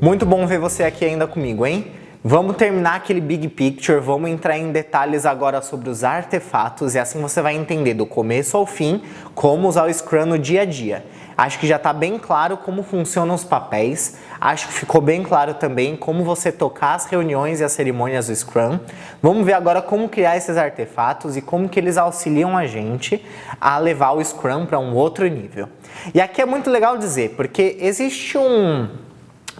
Muito bom ver você aqui ainda comigo, hein? Vamos terminar aquele big picture, vamos entrar em detalhes agora sobre os artefatos e assim você vai entender do começo ao fim como usar o Scrum no dia a dia. Acho que já está bem claro como funcionam os papéis, acho que ficou bem claro também como você tocar as reuniões e as cerimônias do Scrum. Vamos ver agora como criar esses artefatos e como que eles auxiliam a gente a levar o Scrum para um outro nível. E aqui é muito legal dizer, porque existe um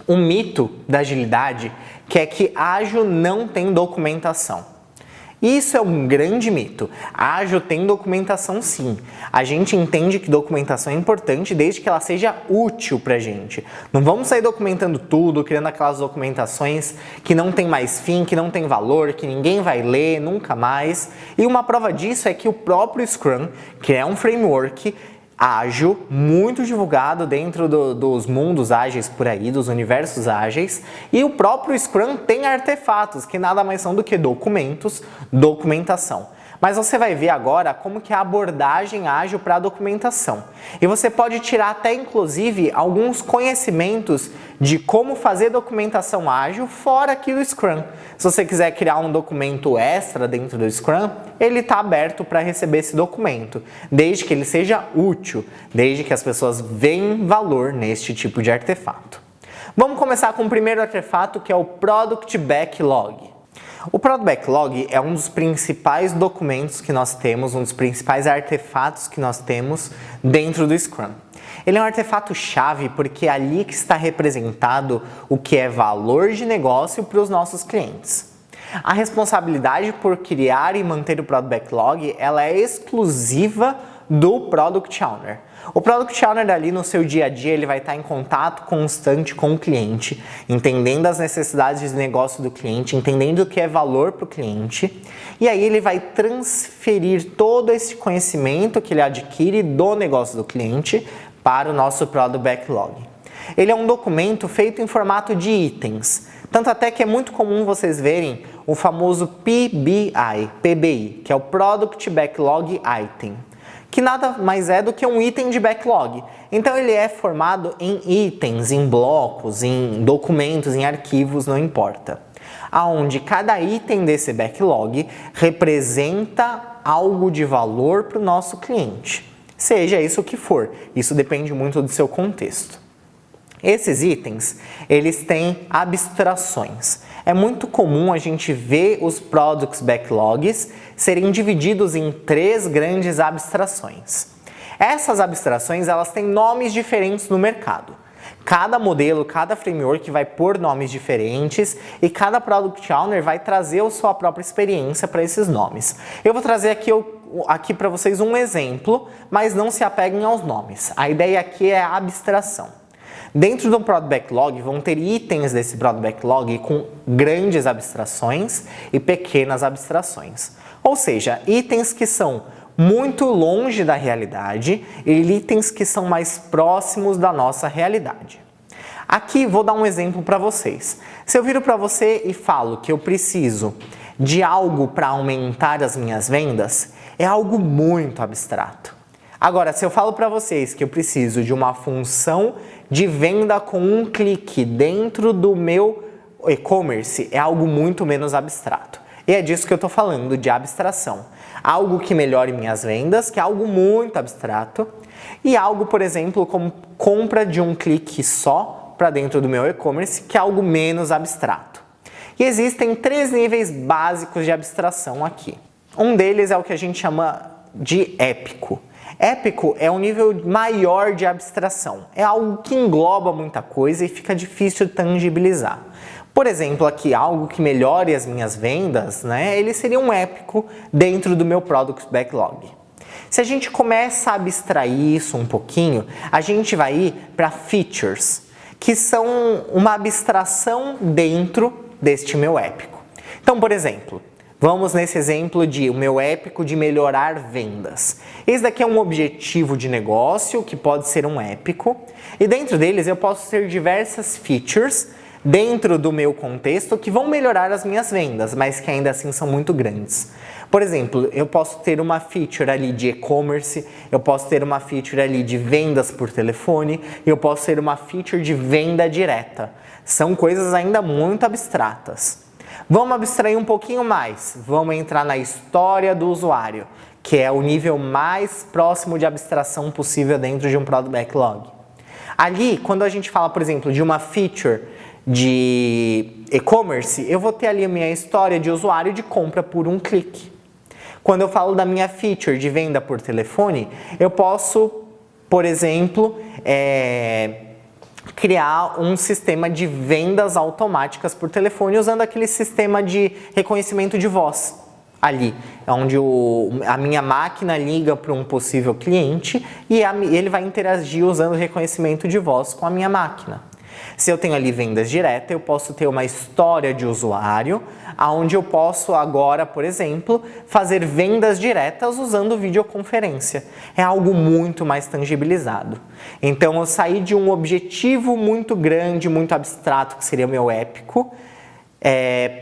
mito da agilidade que é que ágil não tem documentação. Isso é um grande mito. Ágil tem documentação sim. A gente entende que documentação é importante desde que ela seja útil pra gente. Não vamos sair documentando tudo, criando aquelas documentações que não tem mais fim, que não tem valor, que ninguém vai ler nunca mais. E uma prova disso é que o próprio Scrum, que é um framework ágil, muito divulgado dentro dos mundos ágeis por aí, dos universos ágeis, e o próprio Scrum tem artefatos, que nada mais são do que documentos, documentação. Mas você vai ver agora como que é a abordagem ágil para a documentação. E você pode tirar até, inclusive, alguns conhecimentos de como fazer documentação ágil fora aqui do Scrum. Se você quiser criar um documento extra dentro do Scrum, ele está aberto para receber esse documento, desde que ele seja útil, desde que as pessoas veem valor neste tipo de artefato. Vamos começar com o primeiro artefato, que é o Product Backlog. O Product Backlog é um dos principais documentos que nós temos, um dos principais artefatos que nós temos dentro do Scrum. Ele é um artefato-chave porque é ali que está representado o que é valor de negócio para os nossos clientes. A responsabilidade por criar e manter o Product Backlog ela é exclusiva do Product Owner. O Product Owner ali no seu dia a dia ele vai estar em contato constante com o cliente, entendendo as necessidades de negócio do cliente, entendendo o que é valor para o cliente, e aí ele vai transferir todo esse conhecimento que ele adquire do negócio do cliente para o nosso Product Backlog. Ele é um documento feito em formato de itens, tanto até que é muito comum vocês verem o famoso PBI, que é o Product Backlog Item, que nada mais é do que um item de backlog. Então ele é formado em itens, em blocos, em documentos, em arquivos, não importa. Aonde cada item desse backlog representa algo de valor para o nosso cliente. Seja isso o que for, isso depende muito do seu contexto. Esses itens, eles têm abstrações. É muito comum a gente ver os Products Backlogs serem divididos em 3 grandes abstrações. Essas abstrações, elas têm nomes diferentes no mercado. Cada modelo, cada framework vai pôr nomes diferentes e cada Product Owner vai trazer a sua própria experiência para esses nomes. Eu vou trazer aqui para vocês um exemplo, mas não se apeguem aos nomes. A ideia aqui é a abstração. Dentro do Product Backlog vão ter itens desse Product Backlog com grandes abstrações e pequenas abstrações. Ou seja, itens que são muito longe da realidade e itens que são mais próximos da nossa realidade. Aqui vou dar um exemplo para vocês. Se eu viro para você e falo que eu preciso de algo para aumentar as minhas vendas, é algo muito abstrato. Agora, se eu falo para vocês que eu preciso de uma função de venda com um clique dentro do meu e-commerce, é algo muito menos abstrato. E é disso que eu estou falando, de abstração. Algo que melhore minhas vendas, que é algo muito abstrato, e algo, por exemplo, como compra de um clique só para dentro do meu e-commerce, que é algo menos abstrato. E existem 3 níveis básicos de abstração aqui. Um deles é o que a gente chama de épico. Épico é um nível maior de abstração, é algo que engloba muita coisa e fica difícil de tangibilizar. Por exemplo, aqui algo que melhore as minhas vendas, ele seria um épico dentro do meu Product Backlog. Se a gente começa a abstrair isso um pouquinho, a gente vai ir para features, que são uma abstração dentro deste meu épico. Então, por exemplo, vamos nesse exemplo de o meu épico de melhorar vendas. Esse daqui é um objetivo de negócio que pode ser um épico e dentro deles eu posso ter diversas features dentro do meu contexto que vão melhorar as minhas vendas, mas que ainda assim são muito grandes. Por exemplo, eu posso ter uma feature ali de e-commerce, eu posso ter uma feature ali de vendas por telefone, eu posso ter uma feature de venda direta. São coisas ainda muito abstratas. Vamos abstrair um pouquinho mais, vamos entrar na história do usuário, que é o nível mais próximo de abstração possível dentro de um Product Backlog. Ali, quando a gente fala, por exemplo, de uma feature de e-commerce, eu vou ter ali a minha história de usuário de compra por um clique. Quando eu falo da minha feature de venda por telefone, eu posso, por exemplo, criar um sistema de vendas automáticas por telefone usando aquele sistema de reconhecimento de voz ali, onde a minha máquina liga para um possível cliente e ele vai interagir usando o reconhecimento de voz com a minha máquina. Se eu tenho ali vendas diretas, eu posso ter uma história de usuário, onde eu posso agora, por exemplo, fazer vendas diretas usando videoconferência. É algo muito mais tangibilizado. Então eu saí de um objetivo muito grande, muito abstrato, que seria o meu épico,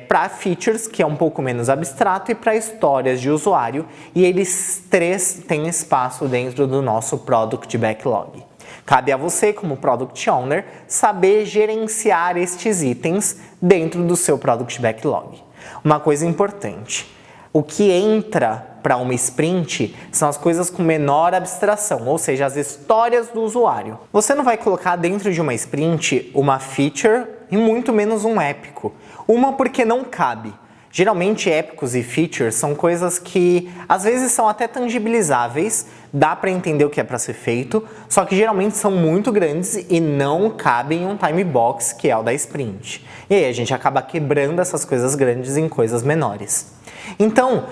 para features, que é um pouco menos abstrato, e para histórias de usuário, e eles três têm espaço dentro do nosso Product Backlog. Cabe a você, como Product Owner, saber gerenciar estes itens dentro do seu Product Backlog. Uma coisa importante, o que entra para uma sprint são as coisas com menor abstração, ou seja, as histórias do usuário. Você não vai colocar dentro de uma sprint uma feature e muito menos um épico. Uma porque não cabe. Geralmente épicos e features são coisas que às vezes são até tangibilizáveis, dá para entender o que é para ser feito, só que geralmente são muito grandes e não cabem em um time box, que é o da sprint. E aí a gente acaba quebrando essas coisas grandes em coisas menores. Então,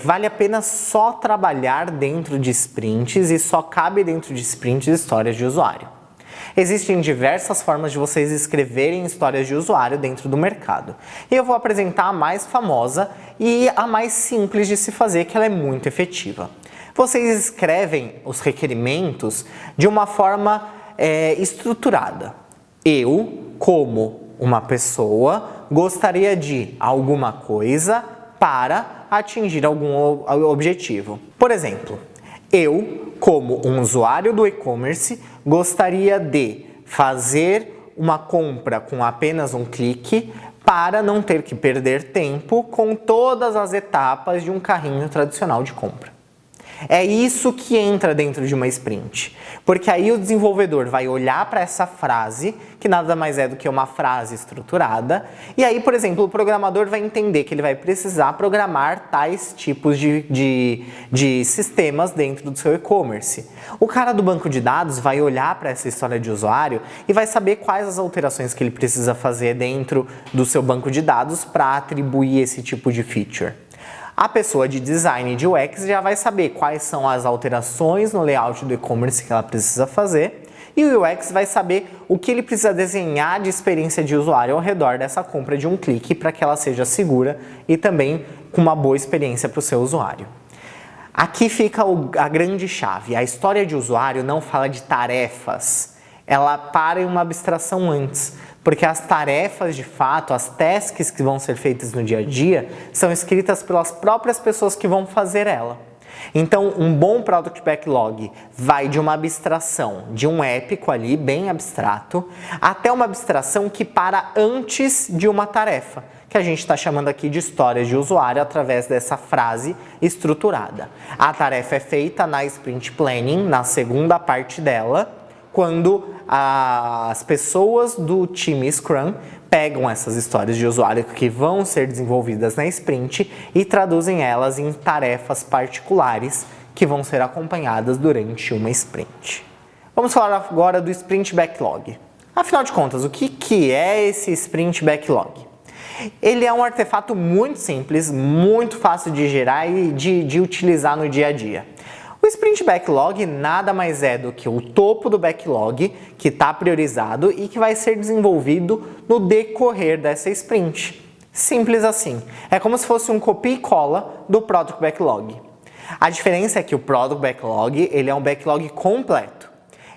vale a pena só trabalhar dentro de sprints e só cabe dentro de sprints histórias de usuário. Existem diversas formas de vocês escreverem histórias de usuário dentro do mercado. E eu vou apresentar a mais famosa e a mais simples de se fazer, que ela é muito efetiva. Vocês escrevem os requerimentos de uma forma estruturada. Eu, como uma pessoa, gostaria de alguma coisa para atingir algum objetivo. Por exemplo, eu, como um usuário do e-commerce, gostaria de fazer uma compra com apenas um clique para não ter que perder tempo com todas as etapas de um carrinho tradicional de compra. É isso que entra dentro de uma sprint, porque aí o desenvolvedor vai olhar para essa frase, que nada mais é do que uma frase estruturada, e aí, por exemplo, o programador vai entender que ele vai precisar programar tais tipos de sistemas dentro do seu e-commerce. O cara do banco de dados vai olhar para essa história de usuário e vai saber quais as alterações que ele precisa fazer dentro do seu banco de dados para atribuir esse tipo de feature. A pessoa de design e de UX já vai saber quais são as alterações no layout do e-commerce que ela precisa fazer, e o UX vai saber o que ele precisa desenhar de experiência de usuário ao redor dessa compra de um clique para que ela seja segura e também com uma boa experiência para o seu usuário. Aqui fica a grande chave. A história de usuário não fala de tarefas, ela para em uma abstração antes. Porque as tarefas de fato, as tasks que vão ser feitas no dia a dia, são escritas pelas próprias pessoas que vão fazer ela. Então, um bom Product Backlog vai de uma abstração, de um épico ali, bem abstrato, até uma abstração que para antes de uma tarefa, que a gente está chamando aqui de história de usuário através dessa frase estruturada. A tarefa é feita na Sprint Planning, na segunda parte dela, quando as pessoas do time Scrum pegam essas histórias de usuário que vão ser desenvolvidas na sprint e traduzem elas em tarefas particulares que vão ser acompanhadas durante uma sprint. Vamos falar agora do Sprint Backlog. Afinal de contas, o que é esse Sprint Backlog? Ele é um artefato muito simples, muito fácil de gerar e de utilizar no dia a dia. O Sprint Backlog nada mais é do que o topo do backlog que está priorizado e que vai ser desenvolvido no decorrer dessa sprint. Simples assim. É como se fosse um copia e cola do Product Backlog. A diferença é que o Product Backlog ele é um backlog completo.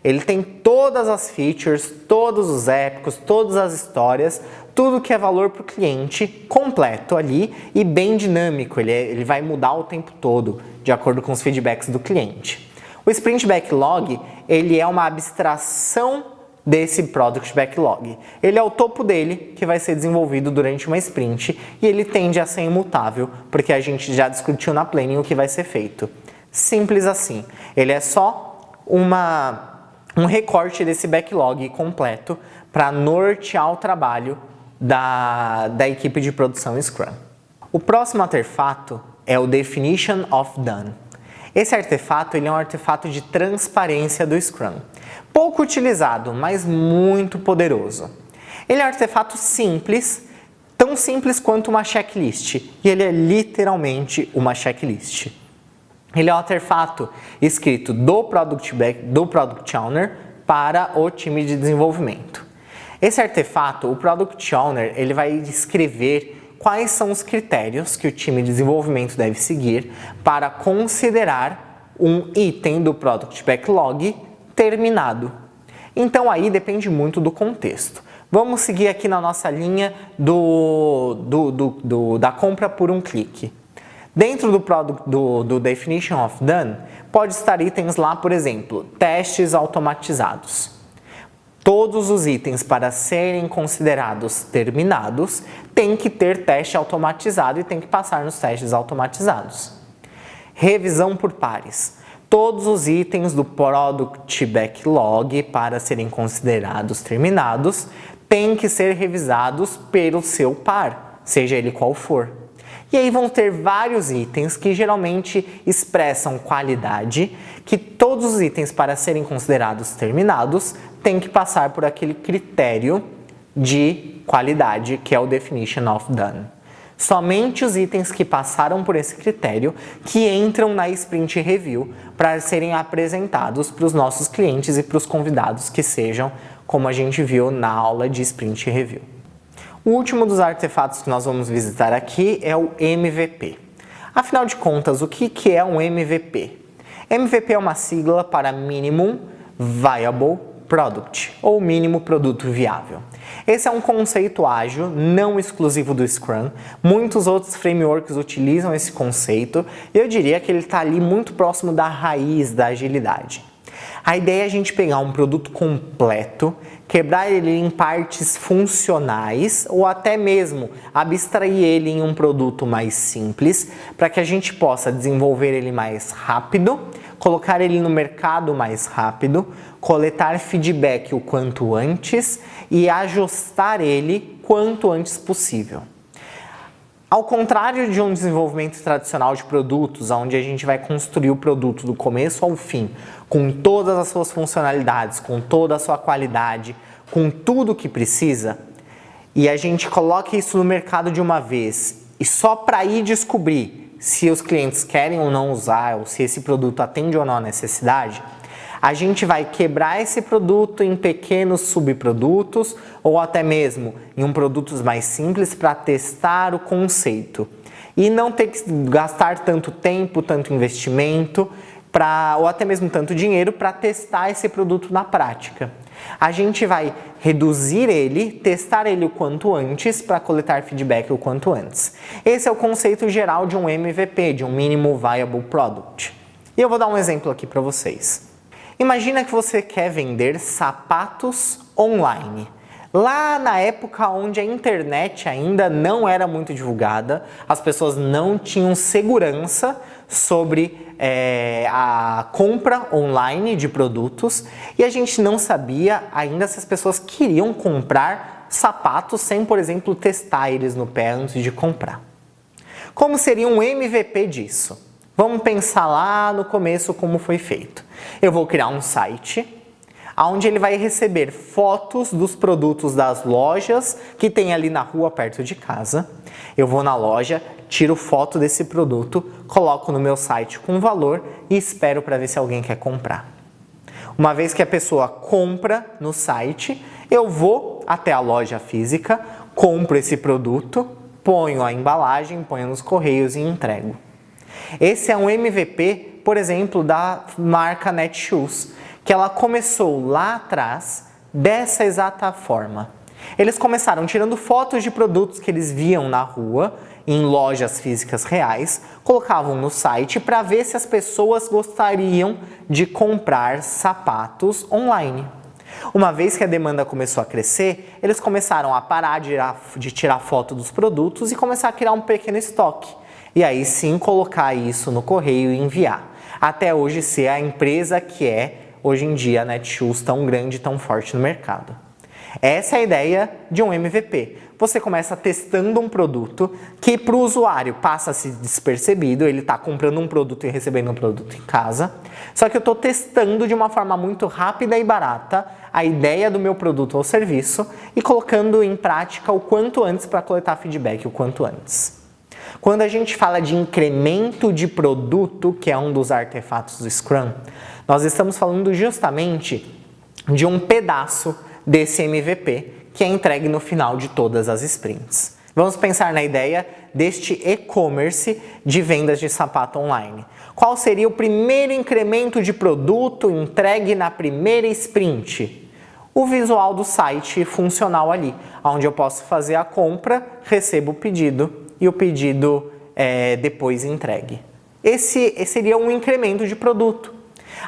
Ele tem todas as features, todos os épicos, todas as histórias, tudo que é valor para o cliente completo ali e bem dinâmico, ele vai mudar o tempo todo, de acordo com os feedbacks do cliente. O Sprint Backlog, ele é uma abstração desse Product Backlog. Ele é o topo dele, que vai ser desenvolvido durante uma sprint, e ele tende a ser imutável, porque a gente já discutiu na planning o que vai ser feito. Simples assim. Ele é só um recorte desse backlog completo para nortear o trabalho da equipe de produção Scrum. O próximo artefato é o Definition of Done. Esse artefato ele é um artefato de transparência do Scrum. Pouco utilizado, mas muito poderoso. Ele é um artefato simples, tão simples quanto uma checklist. E ele é literalmente uma checklist. Ele é um artefato escrito do Product Owner para o time de desenvolvimento. Esse artefato, o Product Owner, ele vai escrever quais são os critérios que o time de desenvolvimento deve seguir para considerar um item do Product Backlog terminado. Então aí depende muito do contexto. Vamos seguir aqui na nossa linha da compra por um clique. Dentro do Definition of Done, pode estar itens lá, por exemplo, testes automatizados. Todos os itens para serem considerados terminados têm que ter teste automatizado e tem que passar nos testes automatizados. Revisão por pares. Todos os itens do Product Backlog para serem considerados terminados têm que ser revisados pelo seu par, seja ele qual for. E aí vão ter vários itens que geralmente expressam qualidade, que todos os itens para serem considerados terminados têm que passar por aquele critério de qualidade que é o Definition of Done. Somente os itens que passaram por esse critério que entram na Sprint Review para serem apresentados para os nossos clientes e para os convidados que sejam, como a gente viu na aula de Sprint Review. O último dos artefatos que nós vamos visitar aqui é o MVP. Afinal de contas, o que é um MVP? MVP é uma sigla para Minimum Viable Product, ou mínimo produto viável. Esse é um conceito ágil, não exclusivo do Scrum. Muitos outros frameworks utilizam esse conceito e eu diria que ele está ali muito próximo da raiz da agilidade. A ideia é a gente pegar um produto completo, quebrar ele em partes funcionais ou até mesmo abstrair ele em um produto mais simples para que a gente possa desenvolver ele mais rápido, colocar ele no mercado mais rápido, coletar feedback o quanto antes e ajustar ele quanto antes possível. Ao contrário de um desenvolvimento tradicional de produtos, onde a gente vai construir o produto do começo ao fim, com todas as suas funcionalidades, com toda a sua qualidade, com tudo que precisa, e a gente coloca isso no mercado de uma vez, e só para ir descobrir se os clientes querem ou não usar, ou se esse produto atende ou não a necessidade, a gente vai quebrar esse produto em pequenos subprodutos ou até mesmo em produtos mais simples para testar o conceito e não ter que gastar tanto tempo, tanto investimento ou até mesmo tanto dinheiro para testar esse produto na prática. A gente vai reduzir ele, testar ele o quanto antes para coletar feedback o quanto antes. Esse é o conceito geral de um MVP, de um Minimum Viable Product. E eu vou dar um exemplo aqui para vocês. Imagina que você quer vender sapatos online. Lá na época onde a internet ainda não era muito divulgada, as pessoas não tinham segurança sobre a compra online de produtos e a gente não sabia ainda se as pessoas queriam comprar sapatos sem, por exemplo, testar eles no pé antes de comprar. Como seria um MVP disso? Vamos pensar lá no começo como foi feito. Eu vou criar um site onde ele vai receber fotos dos produtos das lojas que tem ali na rua perto de casa. Eu vou na loja, tiro foto desse produto, coloco no meu site com valor e espero para ver se alguém quer comprar. Uma vez que a pessoa compra no site, eu vou até a loja física, compro esse produto, ponho a embalagem, ponho nos correios e entrego. Esse é um MVP, por exemplo, da marca Netshoes, que ela começou lá atrás dessa exata forma. Eles começaram tirando fotos de produtos que eles viam na rua, em lojas físicas reais, colocavam no site para ver se as pessoas gostariam de comprar sapatos online. Uma vez que a demanda começou a crescer, eles começaram a parar de tirar foto dos produtos e começar a criar um pequeno estoque. E aí sim colocar isso no correio e enviar. Até hoje ser a empresa que é, hoje em dia, a Netshoes tão grande e tão forte no mercado. Essa é a ideia de um MVP. Você começa testando um produto que para o usuário passa-se despercebido, ele está comprando um produto e recebendo um produto em casa, só que eu estou testando de uma forma muito rápida e barata a ideia do meu produto ou serviço e colocando em prática o quanto antes para coletar feedback o quanto antes. Quando a gente fala de incremento de produto, que é um dos artefatos do Scrum, nós estamos falando justamente de um pedaço desse MVP que é entregue no final de todas as sprints. Vamos pensar na ideia deste e-commerce de vendas de sapato online. Qual seria o primeiro incremento de produto entregue na primeira sprint? O visual do site funcional ali, onde eu posso fazer a compra, recebo o pedido e o pedido depois entregue. Esse seria um incremento de produto.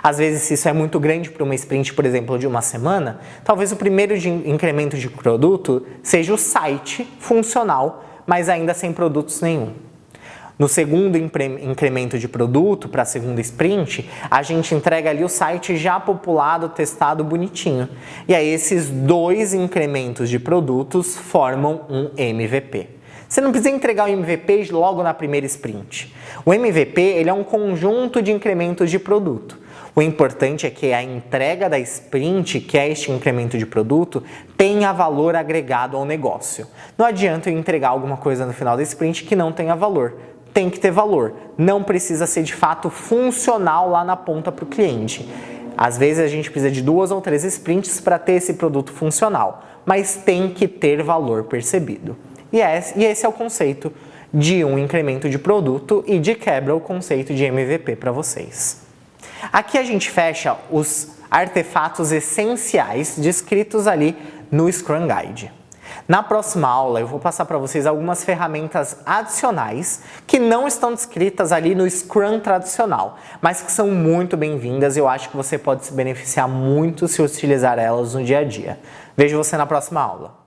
Às vezes, se isso é muito grande para uma sprint, por exemplo, de uma semana, talvez o primeiro incremento de produto seja o site funcional, mas ainda sem produtos nenhum. No segundo incremento de produto, para a segunda sprint, a gente entrega ali o site já populado, testado, bonitinho. E aí esses dois incrementos de produtos formam um MVP. Você não precisa entregar o MVP logo na primeira sprint. O MVP ele é um conjunto de incrementos de produto. O importante é que a entrega da sprint, que é este incremento de produto, tenha valor agregado ao negócio. Não adianta eu entregar alguma coisa no final da sprint que não tenha valor. Tem que ter valor. Não precisa ser de fato funcional lá na ponta para o cliente. Às vezes a gente precisa de 2 ou 3 sprints para ter esse produto funcional, mas tem que ter valor percebido. E esse é o conceito de um incremento de produto e de quebra o conceito de MVP para vocês. Aqui a gente fecha os artefatos essenciais descritos ali no Scrum Guide. Na próxima aula eu vou passar para vocês algumas ferramentas adicionais que não estão descritas ali no Scrum tradicional, mas que são muito bem-vindas e eu acho que você pode se beneficiar muito se utilizar elas no dia a dia. Vejo você na próxima aula.